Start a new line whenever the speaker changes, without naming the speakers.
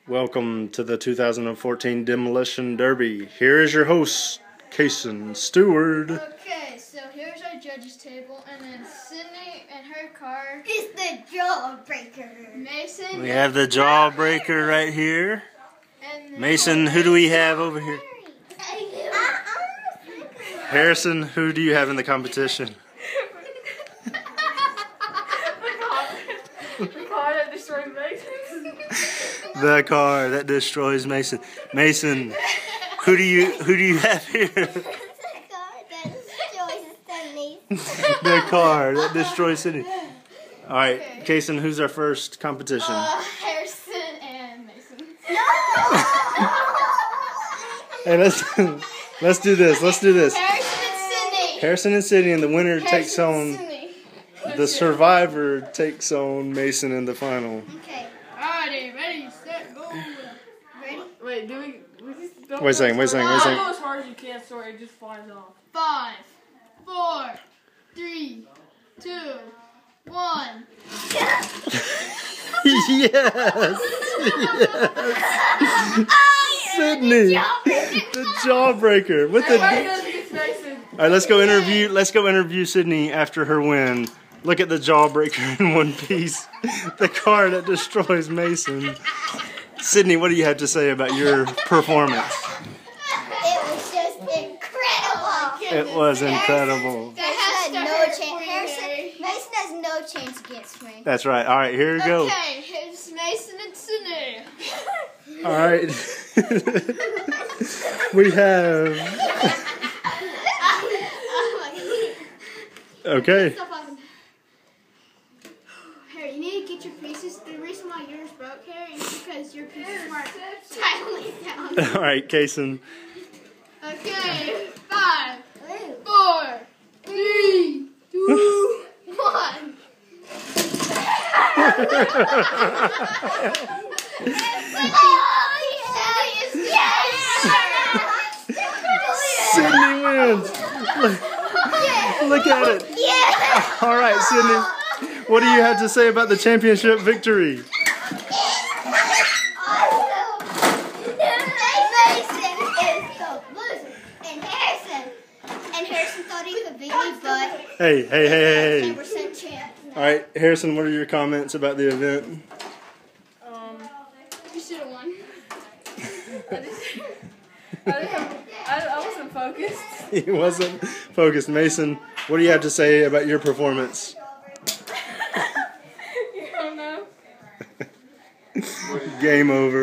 Welcome to the 2014 Demolition Derby. Here is your host, Kason Stewart.
Okay, so here's our judges table, and then Sydney and her car
is the jawbreaker.
Mason.
We have the jawbreaker right here.
And
Mason, who do we have over here? Harrison, who do you have in the competition?
The car that destroyed Mason.
The car that destroys Mason. Mason, who do you have here? The car that destroys Sydney. All right,
Okay.
Kason, who's our first competition?
Harrison and Mason.
Hey, let's do this.
Harrison and Sydney.
And the winner takes
Harrison
on.
and Sydney.
The survivor takes on Mason in the final.
Okay.
Alrighty, ready, set, go.
Ready?
Wait, do we just don't
Wait a second.
Go as hard as you can so it just flies off.
5, 4, 3, 2, 1.
Yes. Sydney, the jawbreaker with the.
Everybody knows against Mason.
All right, let's go interview Sydney after her win. Look at the jawbreaker in one piece. The car that destroys Mason. Sydney, what do you have to say about your performance?
It was just incredible.
It was incredible.
Mason has no chance against me.
That's right. All right, here we go.
Okay, here's Mason and Sydney.
All right. We have. Okay.
Harry, you need to get your pieces. The reason why yours broke, Harry, is because your pieces weren't tightly down.
All right, Kason.
Okay, 5, 4, 3, 2, 1.
Sydney wins. Look at it.
Yeah.
All right, Sydney. What do you have to say about the championship victory?
Mason is the loser. And Harrison thought he could beat me, but
Hey.
10% chance.
All right, Harrison, what are your comments about the event?
You should have won.
I wasn't focused.
He wasn't focused. Mason, what do you have to say about your performance?
You don't know.
Game over.